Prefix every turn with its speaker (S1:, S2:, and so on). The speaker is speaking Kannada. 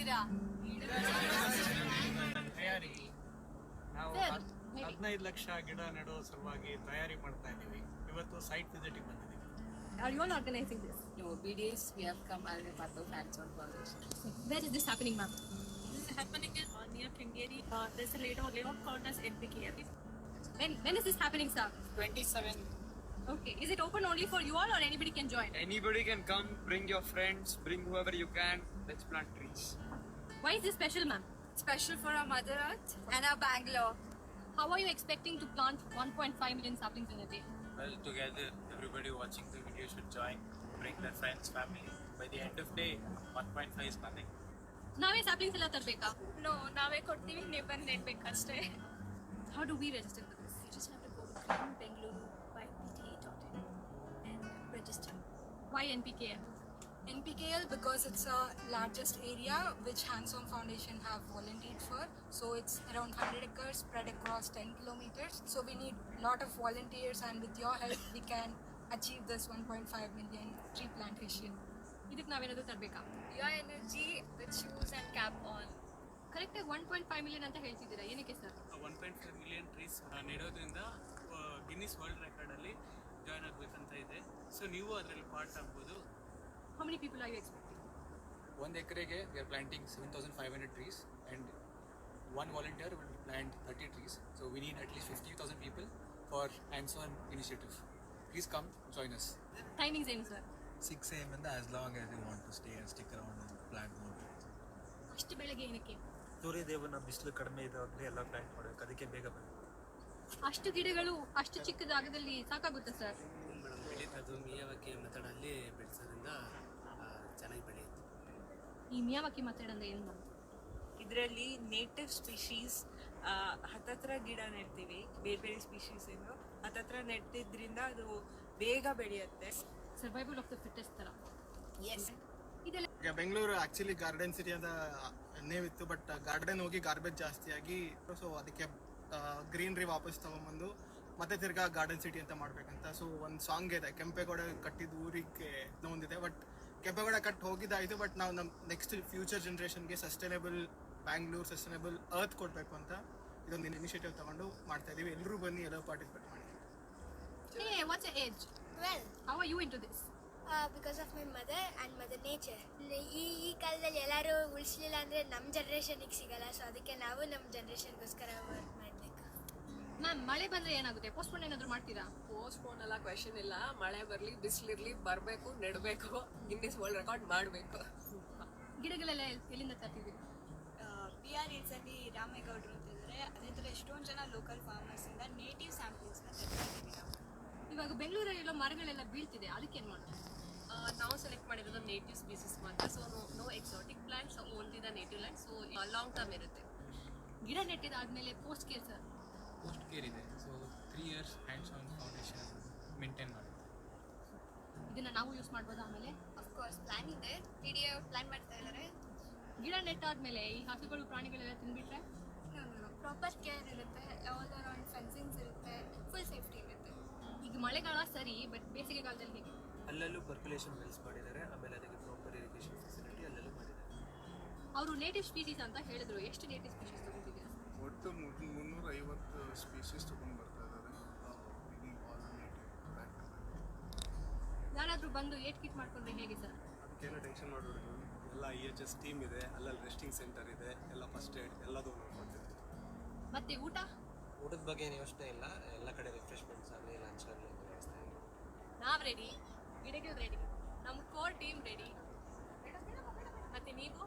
S1: ಮಾಡ್ತಿದ್ದೀರಾ?
S2: ತಯಾರಿ ನಾವು 15 ಲಕ್ಷ ಗಿಡ ನೆಡುವ ಸಲುವಾಗಿ ತಯಾರಿ ಮಾಡ್ತಾ ಇದ್ದೀವಿ. ಇವತ್ತು ಸೈಟ್ ವಿಸಿಟಿಗೆ ಬಂದಿದ್ದೀವಿ.
S1: Are you all organizing this?
S3: No, BDS we have come as a part of hands-on foundation.
S1: Where is this happening, ma'am?
S4: This is happening near Kengeri. There's a layout called as NPKF.
S1: When is this happening, sir?
S5: 27.
S1: Okay. Is it open only for you all or anybody can join?
S5: Anybody can come, bring your friends, bring whoever you can. Let's plant trees.
S1: Why is this special, ma'am?
S4: Special for our Mother Earth and our Bangalore.
S1: How are you expecting to plant 1.5 million saplings in a day?
S6: Well, together, everybody watching the video should join, bring their friends, family. By the end of the day, 1.5 is nothing.
S1: ನಾವೇ saplings ಎಲ್ಲ ತರಬೇಕಾ?
S4: No, ನಾವೇ ಕೊಡ್ತೀವಿ, ನೀವು ಬಂದು ನೆಡ್ಬೇಕಷ್ಟೇ.
S1: How do we register for this?
S4: You just have to go to greenbengaluru.pta.in and register.
S1: Why NPKF?
S7: NPKL because it's a largest area which Hands On Foundation have volunteered for. So it's around 100 acres spread across 10 kilometers. So we need lot of volunteers and with your help we can achieve this 1.5 million tree plantation.
S1: ಇದಕ್ಕೆ ನಾವೇನಾದ್ರೂ ತರಬೇಕಾ?
S4: Your energy with shoes and cap on.
S1: ಕರೆಕ್ಟಾಗಿ 1.5 ಮಿಲಿಯನ್ ಅಂತ ಹೇಳ್ತಿದ್ದೀರಾ, ಏನಕ್ಕೆ ಸರ್?
S2: 1.5 ಮಿಲಿಯನ್ ಟ್ರೀಸ್ ನೆಡೋದ್ರಿಂದ ಗಿನ್ನಿಸ್ ವರ್ಲ್ಡ್ ರೆಕಾರ್ಡಲ್ಲಿ ಜಾಯ್ನ್ ಆಗಬೇಕಂತ ಇದೆ. ಸೊ ನೀವು ಅದರಲ್ಲಿ ಪಾರ್ಟ್ ಆಗ್ಬೋದು.
S1: How many people are you expecting?
S8: 1 acre we are planting 7,500 trees and one volunteer will plant 30 trees. So we need at least 50,000 people for hands-on initiative. Please come join us.
S1: Timings ಏನು sir?
S9: 6 AM and as long as you want to stay and stick around and plant more trees.
S1: ಅಷ್ಟು ಬೆಳಗ್ಗೆ ಏನಕ್ಕೆ?
S10: ಸೂರ್ಯದೇವನ ಬಿಸಿಲು ಕಡಿಮೆ ಇದ್ದಾಗಲೇ ಎಲ್ಲ ಪ್ಲಾಂಟ್ ಮಾಡಬೇಕು, ಅದಕ್ಕೆ ಬೇಗ ಬರುತ್ತೆ.
S1: ಅಷ್ಟು ಗಿಡಗಳು ಅಷ್ಟು ಚಿಕ್ಕ ಜಾಗದಲ್ಲಿ ಸಾಕಾಗುತ್ತಾ ಸರ್?
S6: ಬೆಳೀತದ್ದು ಮಿಯಾವಾಕಿ ಮೆಥಡಲ್ಲಿ ಬೆಳೆಸೋದ್ರಿಂದ ಚೆನ್ನಾಗಿ ಬೆಳೆಯುತ್ತೆ.
S1: ಈ ಮಿಯಾವಾಕಿ ಮೆಥಡ್ ಅಂದ್ರೆ ಏನು ಮ್ಯಾಮ್?
S4: ಇದರಲ್ಲಿ ನೇಟಿವ್ ಸ್ಪೀಶೀಸ್ ಹತ್ತತ್ರ ಗಿಡ ನೆಡ್ತೀವಿ, ಬೇರೆ ಬೇರೆ ಸ್ಪೀಶೀಸ್ ಏನು ಹತ್ತತ್ರ ನೆಟ್ಟಿದ್ರಿಂದ ಅದು ಬೇಗ ಬೆಳೆಯುತ್ತೆ.
S1: ಸರ್ವೈವಲ್ ಆಫ್ ದ ಫಿಟ್ಟೆಸ್ಟ್ ತರ.
S4: ಎಸ್.
S1: ಇದೆಲ್ಲ
S11: ಬೆಂಗಳೂರು ಆಕ್ಚುಲಿ ಗಾರ್ಡನ್ ಸಿಟಿ ಅಂತ ನೇವಿತ್ತು, ಬಟ್ ಗಾರ್ಡನ್ ಹೋಗಿ ಗಾರ್ಬೇಜ್ ಜಾಸ್ತಿ ಆಗಿ ಸೊ ಅದಕ್ಕೆ ಗ್ರೀನ್ರಿ ವಾಪಸ್ ತಗೊಂಬಂದು ಮತ್ತೆ ತಿರ್ಗಾ ಗಾರ್ಡನ್ ಸಿಟಿ ಅಂತ ಮಾಡ್ಬೇಕಂತ. ಸೊ ಒಂದು ಸಾಂಗ್ ಇದೆ, ಕೆಂಪೇಗೌಡ ಕಟ್ಟಿದ ಊರಿಗೆ ಒಂದಿದೆ, ಬಟ್ ಕೆಂಪೇಗೌಡ ಕಟ್ ಹೋಗಿದ್ದಾಯಿತು, ಬಟ್ ನಾವು ನಮ್ಮ ನೆಕ್ಸ್ಟ್ ಫ್ಯೂಚರ್ ಜನ್ರೇಷನ್ಗೆ ಸಸ್ಟೈನೇಬಲ್ ಬ್ಯಾಂಗ್ಳೂರ್, ಸಸ್ಟೈನೇಬಲ್ ಅರ್ತ್ ಕೊಡಬೇಕು ಅಂತ ಇದೊಂದು ಇನಿಷಿಯೇಟಿವ್ ತಗೊಂಡು ಮಾಡ್ತಾ ಇದೀವಿ. ಎಲ್ಲರೂ ಬನ್ನಿ, ಎಲ್ಲ ಪಾರ್ಟಿಸಿಪೇಟ್ ಮಾಡಿ.
S1: Hey, what's your age?
S7: Well,
S1: How are you into this?
S7: because of my mother and mother nature. ಈ ಕಾಲದಲ್ಲಿ ಎಲ್ಲರೂ ಉಳಿಸ್ಲಿಲ್ಲ ಅಂದರೆ ನಮ್ಮ ಜನ್ರೇಷನಿಗೆ ಸಿಗಲ್ಲ. ಸೊ ಅದಕ್ಕೆ ನಾವು ನಮ್ಮ ಜನ್ರೇಷನ್ಗೋಸ್ಕರ ವರ್ಕ್ ಮಾಡಬೇಕು.
S1: ಮ್ಯಾಮ್, ಮಳೆ ಬಂದ್ರೆ ಏನಾಗುತ್ತೆ? ಪೋಸ್ಟ್ಪೋನ್ ಏನಾದರೂ ಮಾಡ್ತೀರಾ?
S3: ಪೋಸ್ಟ್ಪೋನ್ ಎಲ್ಲ ಕ್ವೆಶನ್ ಇಲ್ಲ. ಮಳೆ ಬರಲಿ ಬಿಸಿಲಿರಲಿ ಬರಬೇಕು, ನೆಡಬೇಕು, ಗಿನ್ನಿಸ್ ವರ್ಲ್ಡ್ ರೆಕಾರ್ಡ್ ಮಾಡಬೇಕು.
S1: ಗಿಡಗಳೆಲ್ಲ ಎಲ್ಲಿಂದ ತರ್ತಿದ್ದೀವಿ?
S4: PREs ಅಲ್ಲಿ ರಾಮೇಗೌಡರು ಅಂತಿದ್ದಾರೆ, ಅದೇ ಥರ ಎಷ್ಟೊಂದು ಜನ ಲೋಕಲ್ ಫಾರ್ಮರ್ಸಿಂದ ನೇಟಿವ್ ಸ್ಯಾಂಪಲ್ಸ್ನ ತರ್ತಾ ಇದ್ದೀವಿ ನಾವು.
S1: ಇವಾಗ ಬೆಂಗಳೂರಲ್ಲಿರೋ ಮರಗಳೆಲ್ಲ ಬೀಳ್ತಿದೆ, ಅದಕ್ಕೆ ಏನು ಮಾಡೋದು?
S3: ನಾವು ಸೆಲೆಕ್ಟ್ ಮಾಡಿರೋದು ನೇಟಿವ್ ಸ್ಪೀಸೀಸ್ ಮಾತ್ರ. So no exotic plants, only the native land. So long term ಇರುತ್ತೆ.
S1: ಗಿಡ ನೆಟ್ಟಿದ್ದಾದ್ಮೇಲೆ post care sir?
S8: Post care ಇದೆ. ಸೊ 3 years hands-on foundation ಮೇಂಟೈನ್ ಮಾಡುತ್ತೆ.
S1: ಇದನ್ನ ನಾವು ಯೂಸ್ ಮಾಡ್ಬೋದು. ಆಮೇಲೆ
S4: ಅಫ್ಕೋರ್ಸ್ ಪ್ಲಾನ್ ಇದೆ, PDA ಪ್ಲಾನ್ ಮಾಡ್ತಾ ಇದ್ದಾರೆ.
S1: ಗಿಡ ನೆಟ್ಟಾದ್ಮೇಲೆ ಈ ಹಸುಗಳು ಪ್ರಾಣಿಗಳೆಲ್ಲ ತಿನ್ಬಿಟ್ರೆ?
S4: ಪ್ರಾಪರ್ ಕೇರ್ ಇರುತ್ತೆ, ಆಲ್ ಅರೌಂಡ್ ಫೆನ್ಸಿಂಗ್ಸ್ ಇರುತ್ತೆ, ಫುಲ್ ಸೇಫ್ಟಿ ಇರುತ್ತೆ.
S1: ಈಗ ಮಳೆಗಾಲ ಸರಿ, ಬಟ್ ಬೇಸಿಗೆಗಾಲದಲ್ಲಿ ಹೇಗೆ?
S10: ಅಲ್ಲಲ್ಲೂ ಪರ್ಕ್ಯುಲೇಷನ್ ಬೆಲ್ಸ್ ಮಾಡಿದ್ದಾರೆ, ಆಮೇಲೆ ಅದಕ್ಕೆ ಪ್ರಾಪರ್ ಇರಿಗೇಷನ್ ಫೆಸಿಲಿಟಿ ಅಲ್ಲಲ್ಲೂ ಮಾಡಿದ್ದಾರೆ.
S1: ಅವರು ನೇಟಿವ್ ಸ್ಪೀಸೀಸ್ ಅಂತ ಹೇಳಿದ್ರು. ಎಷ್ಟು ನೇಟಿವ್ ಸ್ಪೀಸೀಸ್ ತಗೊಂಡಿದ್ದೀರಾ?
S11: ಒಟ್ಟು 350 ಸ್ಪೀಸೀಸ್ ತೊಗೊಂಡು ಬರ್ತಾ ಇದ್ದಾರೆ.
S1: ಯಾರಾದರೂ ಬಂದು ಏಟ್ ಕಿಟ್ ಮಾಡ್ಕೊಂಡ್ರೆ ಹೇಗೆ ಸರ್?
S6: ಅದಕ್ಕೇನು ಟೆನ್ಷನ್ ಮಾಡಬೇಡಿ, ಎಲ್ಲ EHS ಟೀಮ್ ಇದೆ, ಅಲ್ಲಲ್ಲಿ ರೆಸ್ಟಿಂಗ್ ಸೆಂಟರ್ ಇದೆ, ಎಲ್ಲ ಫಸ್ಟ್ ಏಡ್ ಎಲ್ಲದೂ ನೋಡ್ಕೊಳ್ತೀವಿ.
S1: ಮತ್ತೆ
S10: ಊಟದ ಬಗ್ಗೆ ಏನು ಯೋಚನೆ ಇಲ್ಲ, ಎಲ್ಲ ಕಡೆ ರಿಫ್ರೆಶ್ಮೆಂಟ್ಸ್ ಆಗಲಿ ಲಂಚ್ ಆಗಲಿ ವ್ಯವಸ್ಥೆ ಇದೆ.
S1: ನಾವು ರೆಡಿ, ಗಿಡಗಳು ರೆಡಿ, ನಮ್ಮ ಕೋರ್ ಟೀಮ್ ರೆಡಿ. ಮತ್ತೆ ನೀವು?